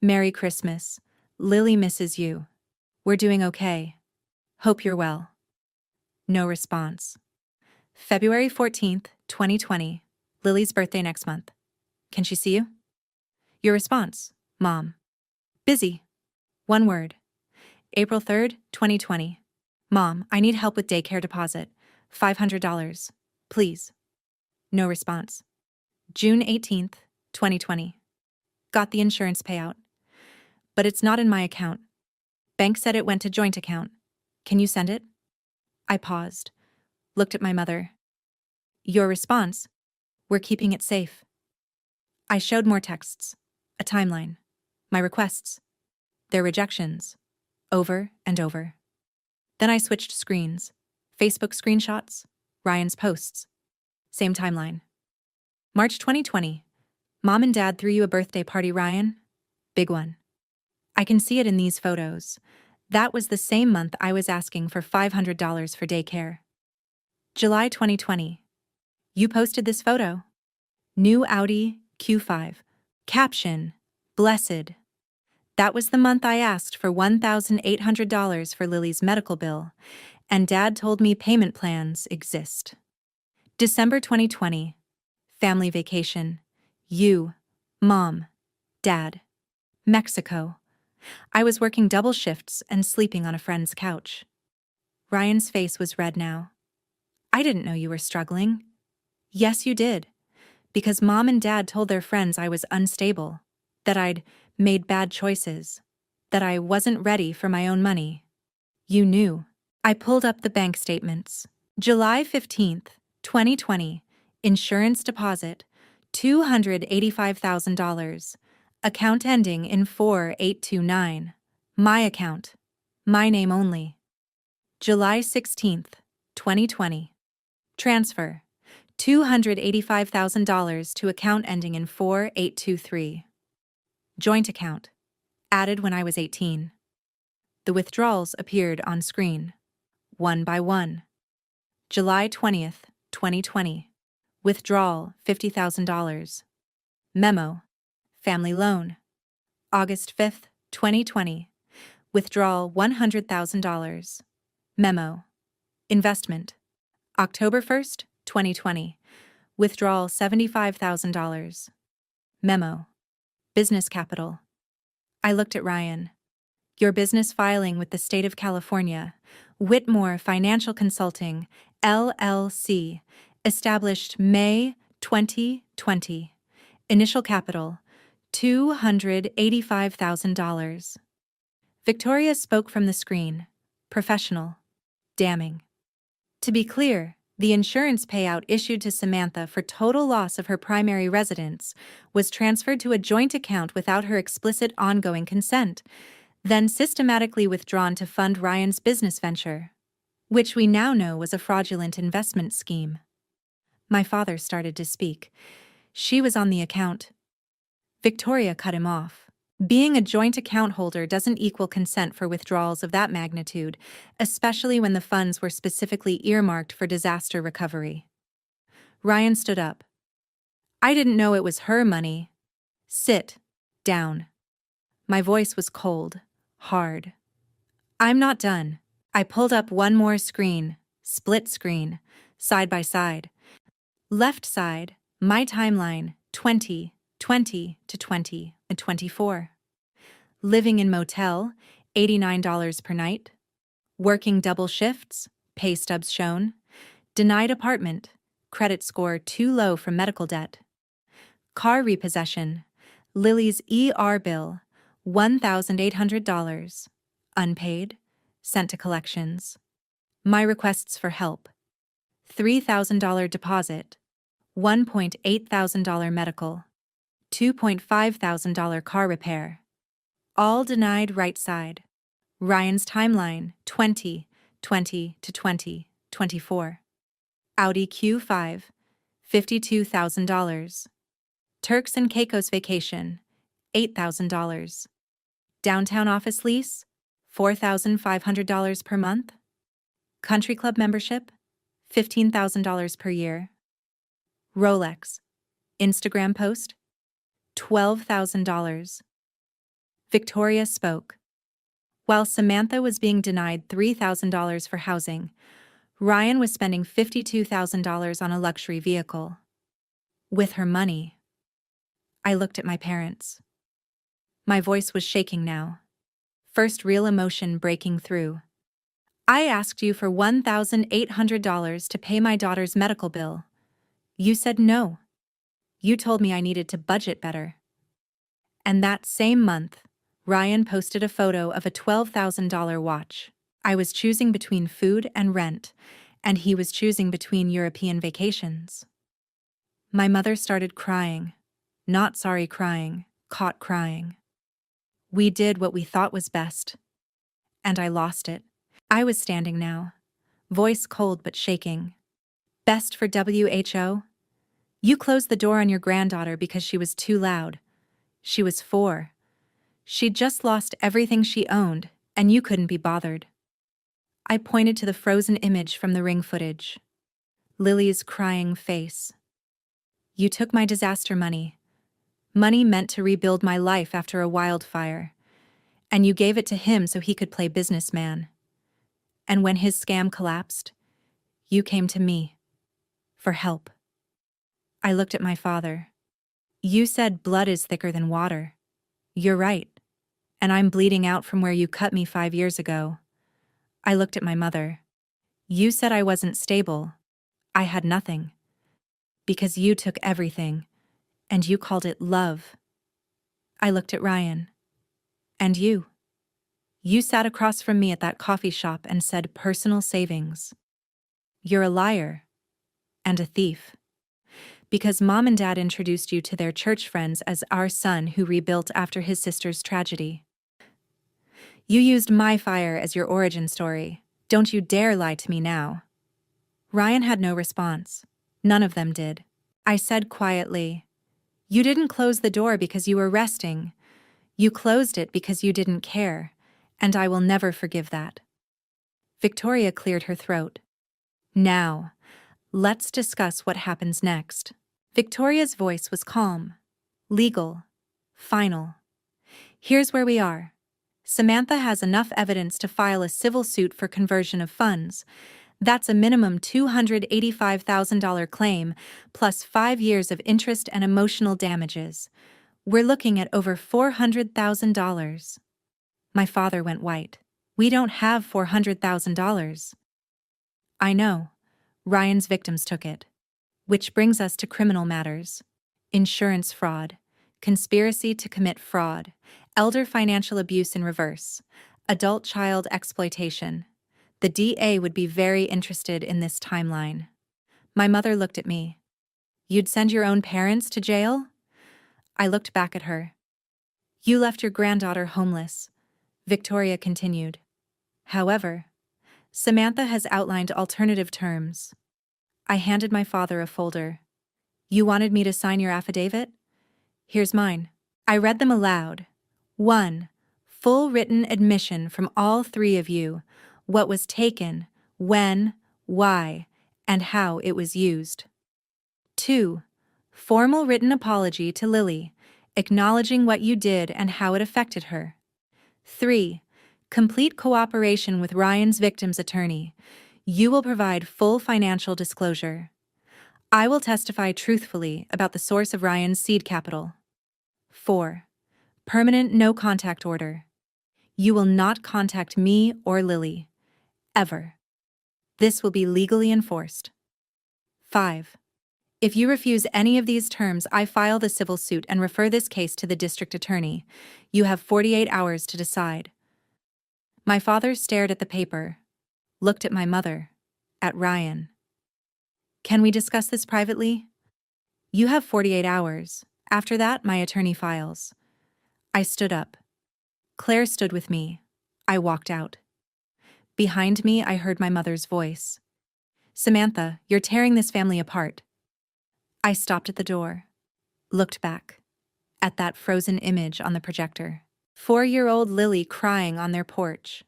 A: Merry Christmas. Lily misses you. We're doing okay. Hope you're well. No response. February 14th, 2020. Lily's birthday next month. Can she see you? Your response, Mom. Busy. One word. April 3rd, 2020. Mom, I need help with daycare deposit. $500. Please. No response. June 18th, 2020. Got the insurance payout. But it's not in my account. Bank said it went to joint account. Can you send it? I paused. Looked at my mother. Your response? We're keeping it safe. I showed more texts. A timeline. My requests. Their rejections. Over and over. Then I switched screens. Facebook screenshots. Ryan's posts. Same timeline. March 2020. Mom and Dad threw you a birthday party, Ryan. Big one. I can see it in these photos. That was the same month I was asking for $500 for daycare. July 2020. You posted this photo. New Audi Q5. Caption, blessed. That was the month I asked for $1,800 for Lily's medical bill, and Dad told me payment plans exist. December 2020. Family vacation. You, Mom, Dad. Mexico. I was working double shifts and sleeping on a friend's couch. Ryan's face was red now. I didn't know you were struggling. Yes, you did. Because Mom and Dad told their friends I was unstable, that I'd made bad choices, that I wasn't ready for my own money. You knew. I pulled up the bank statements. July 15th, 2020. Insurance deposit, $285,000. Account ending in 4829. My account. My name only. July 16th, 2020. Transfer, $285,000 to account ending in 4823. Joint account. Added when I was 18. The withdrawals appeared on screen, one by one. July 20th, 2020. Withdrawal, $50,000. Memo. Family loan. August 5th, 2020. Withdrawal, $100,000. Memo. Investment. October 1st, 2020. Withdrawal, $75,000. Memo. Business capital. I looked at Ryan. Your business filing with the state of California, Whitmore Financial Consulting, LLC, established May 2020. Initial capital, $285,000. Victoria spoke from the screen. Professional. Damning. To be clear, the insurance payout issued to Samantha for total loss of her primary residence was transferred to a joint account without her explicit ongoing consent, then systematically withdrawn to fund Ryan's business venture, which we now know was a fraudulent investment scheme. My father started to speak. She was on the account. Victoria cut him off. Being a joint account holder doesn't equal consent for withdrawals of that magnitude, especially when the funds were specifically earmarked for disaster recovery. Ryan stood up. I didn't know it was her money. Sit down. My voice was cold, hard. I'm not done. I pulled up one more screen, split screen, side by side. Left side, my timeline, 2020 to 2024. Living in motel, $89 per night. Working double shifts, pay stubs shown. Denied apartment, credit score too low from medical debt. Car repossession, Lily's ER bill, $1,800. Unpaid, sent to collections. My requests for help. $3,000 deposit, $1,800 medical, $2,500 car repair. All denied right side. Ryan's timeline, 2020 to 2024. Audi Q5, $52,000. Turks and Caicos vacation, $8,000. Downtown office lease, $4,500 per month. Country club membership, $15,000 per year. Rolex. Instagram post, $12,000. Victoria spoke. While Samantha was being denied $3,000 for housing, Ryan was spending $52,000 on a luxury vehicle. With her money. I looked at my parents. My voice was shaking now. First real emotion breaking through. I asked you for $1,800 to pay my daughter's medical bill. You said no. You told me I needed to budget better. And that same month, Ryan posted a photo of a $12,000 watch. I was choosing between food and rent, and he was choosing between European vacations. My mother started crying. Not sorry crying, caught crying. We did what we thought was best. And I lost it. I was standing now, voice cold but shaking. Best for WHO? You closed the door on your granddaughter because she was too loud. She was 4. She'd just lost everything she owned, and you couldn't be bothered. I pointed to the frozen image from the ring footage. Lily's crying face. You took my disaster money. Money meant to rebuild my life after a wildfire. And you gave it to him so he could play businessman. And when his scam collapsed, you came to me. For help. I looked at my father. You said blood is thicker than water. You're right. And I'm bleeding out from where you cut me 5 years ago. I looked at my mother. You said I wasn't stable. I had nothing. Because you took everything, and you called it love. I looked at Ryan. And you? You sat across from me at that coffee shop and said personal savings. You're a liar. And a thief. Because Mom and Dad introduced you to their church friends as our son who rebuilt after his sister's tragedy. You used my fire as your origin story. Don't you dare lie to me now. Ryan had no response. None of them did. I said quietly, "You didn't close the door because you were resting. You closed it because you didn't care, and I will never forgive that." Victoria cleared her throat. "Now, let's discuss what happens next." Victoria's voice was calm, legal, final. "Here's where we are. Samantha has enough evidence to file a civil suit for conversion of funds. That's a minimum $285,000 claim, plus 5 years of interest and emotional damages. We're looking at over $400,000. My father went white. "We don't have $400,000. "I know. Ryan's victims took it. Which brings us to criminal matters. Insurance fraud, conspiracy to commit fraud, elder financial abuse in reverse, adult child exploitation. The DA would be very interested in this timeline." My mother looked at me. "You'd send your own parents to jail?" I looked back at her. "You left your granddaughter homeless," Victoria continued. "However, Samantha has outlined alternative terms." I handed my father a folder. "You wanted me to sign your affidavit? Here's mine." I read them aloud. 1. Full written admission from all 3 of you, what was taken, when, why, and how it was used. 2. Formal written apology to Lily, acknowledging what you did and how it affected her. 3. Complete cooperation with Ryan's victim's attorney. You will provide full financial disclosure. I will testify truthfully about the source of Ryan's seed capital. 4. Permanent no-contact order. You will not contact me or Lily. Ever. This will be legally enforced. 5. If you refuse any of these terms, I file the civil suit and refer this case to the district attorney. You have 48 hours to decide." My father stared at the paper, looked at my mother, at Ryan. "Can we discuss this privately?" "You have 48 hours. After that, my attorney files." I stood up. Claire stood with me. I walked out. Behind me, I heard my mother's voice. "Samantha, you're tearing this family apart." I stopped at the door, looked back, at that frozen image on the projector. 4-year-old Lily crying on their porch.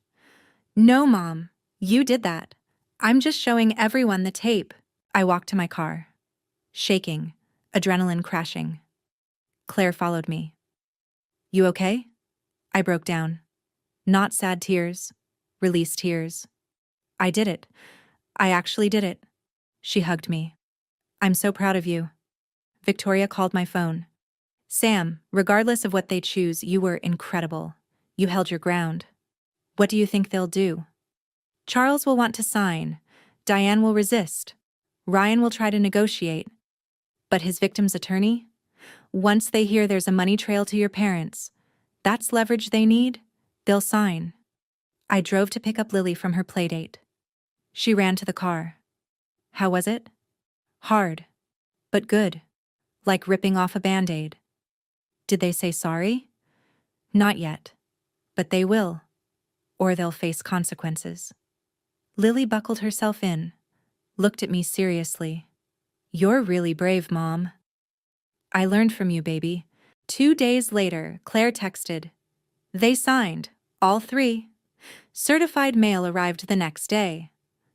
A: "No, Mom, you did that. I'm just showing everyone the tape." I walked to my car, shaking, adrenaline crashing. Claire followed me. "You okay?" I broke down. Not sad tears, released tears. "I did it. I actually did it." She hugged me. "I'm so proud of you." Victoria called my phone. "Sam, regardless of what they choose, you were incredible. You held your ground. What do you think they'll do?" "Charles will want to sign. Diane will resist. Ryan will try to negotiate. But his victim's attorney? Once they hear there's a money trail to your parents, that's leverage they need, they'll sign." I drove to pick up Lily from her playdate. She ran to the car. "How was it?" "Hard. But good. Like ripping off a Band-Aid." "Did they say sorry?" "Not yet. But they will. Or they'll face consequences." Lily buckled herself in, looked at me seriously. "You're really brave, Mom." "I learned from you, baby." 2 days later, Claire texted. "They signed, all 3. Certified mail arrived the next day.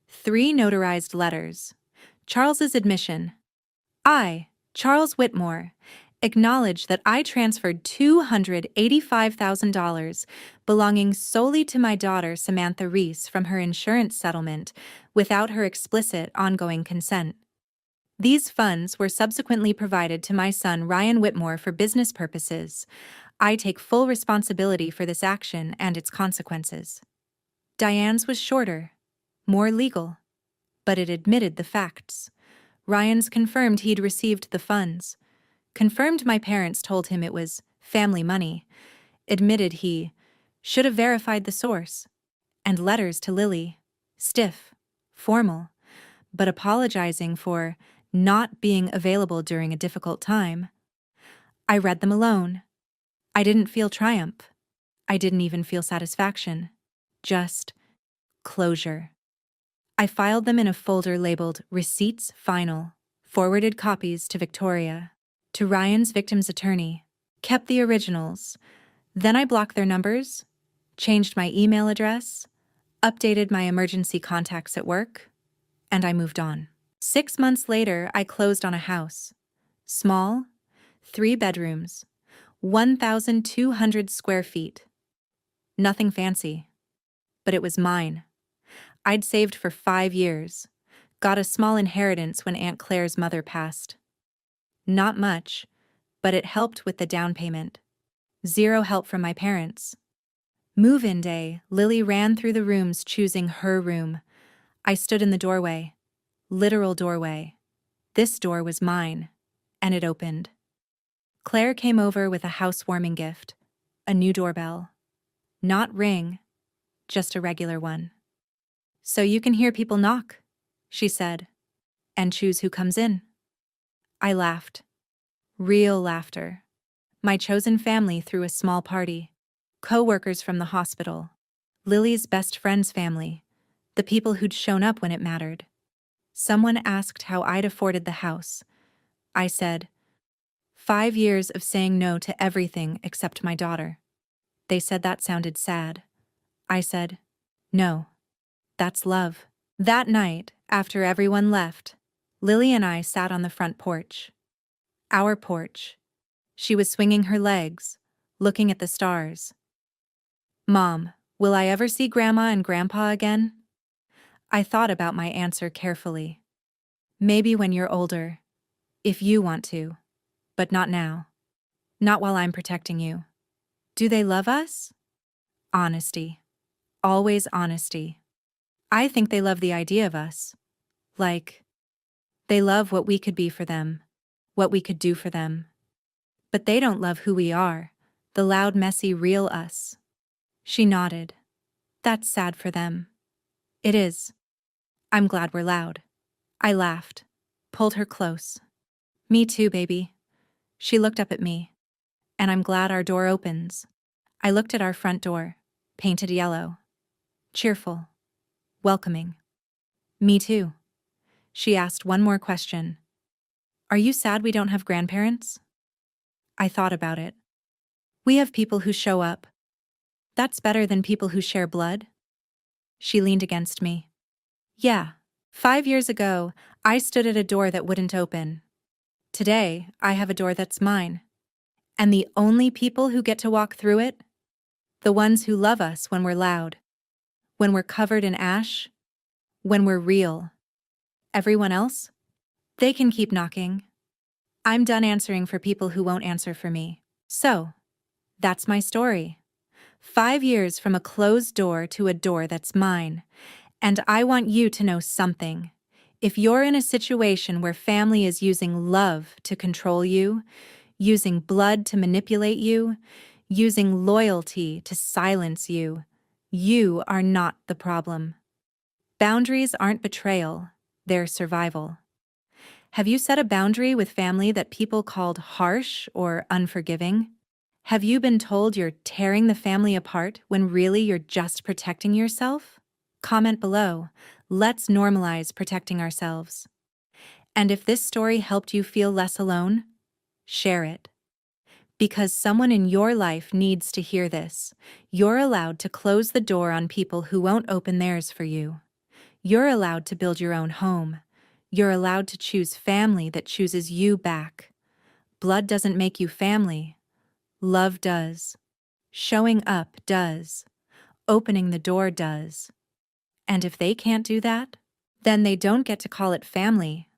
A: 3 notarized letters. Charles's admission. I, Charles Whitmore, acknowledge that I transferred $285,000 belonging solely to my daughter Samantha Reese from her insurance settlement without her explicit ongoing consent. These funds were subsequently provided to my son Ryan Whitmore for business purposes. I take full responsibility for this action and its consequences. Diane's was shorter, more legal, but it admitted the facts. Ryan's confirmed he'd received the funds. Confirmed my parents told him it was family money. Admitted he should have verified the source. And letters to Lily. Stiff. Formal. But apologizing for not being available during a difficult time. I read them alone. I didn't feel triumph. I didn't even feel satisfaction. Just closure. I filed them in a folder labeled Receipts Final, forwarded copies to Victoria, to Ryan's victim's attorney, kept the originals. Then I blocked their numbers, changed my email address, updated my emergency contacts at work, and I moved on. 6 months later, I closed on a house. Small, 3 bedrooms, 1,200 square feet. Nothing fancy, but it was mine. I'd saved for 5 years, got a small inheritance when Aunt Claire's mother passed. Not much, but it helped with the down payment. 0 help from my parents. Move-in day, Lily ran through the rooms choosing her room. I stood in the doorway. Literal doorway. This door was mine, and it opened. Claire came over with a housewarming gift, a new doorbell. Not ring, just a regular one. "So you can hear people knock," she said, "and choose who comes in." I laughed. Real laughter. My chosen family threw a small party. Co-workers from the hospital. Lily's best friend's family. The people who'd shown up when it mattered. Someone asked how I'd afforded the house. I said, 5 years of saying no to everything except my daughter. They said that sounded sad. I said, no. That's love. That night, after everyone left, Lily and I sat on the front porch. Our porch. She was swinging her legs, looking at the stars. "Mom, will I ever see Grandma and Grandpa again?" I thought about my answer carefully. "Maybe when you're older. If you want to. But not now. Not while I'm protecting you." Do they love us? Honesty. Always honesty. I think they love the idea of us. Like, they love what we could be for them, what we could do for them. But they don't love who we are, the loud, messy, real us. She nodded. That's sad for them. It is. I'm glad we're loud. I laughed, pulled her close. Me too, baby. She looked up at me. And I'm glad our door opens. I looked at our front door, painted yellow. Cheerful. Welcoming. Me too. She asked one more question. Are you sad we don't have grandparents? I thought about it. We have people who show up. That's better than people who share blood. She leaned against me. Yeah. 5 years ago, I stood at a door that wouldn't open. Today, I have a door that's mine. And the only people who get to walk through it? The ones who love us when we're loud. When we're covered in ash. When we're real. Everyone else? They can keep knocking. I'm done answering for people who won't answer for me. So, that's my story. 5 years from a closed door to a door that's mine. And I want you to know something. If you're in a situation where family is using love to control you, using blood to manipulate you, using loyalty to silence you, you are not the problem. Boundaries aren't betrayal, they're survival. Have you set a boundary with family that people called harsh or unforgiving? Have you been told you're tearing the family apart when really you're just protecting yourself? Comment below. Let's normalize protecting ourselves. And if this story helped you feel less alone, share it. Because someone in your life needs to hear this. You're allowed to close the door on people who won't open theirs for you. You're allowed to build your own home. You're allowed to choose family that chooses you back. Blood doesn't make you family. Love does. Showing up does. Opening the door does. And if they can't do that, then they don't get to call it family.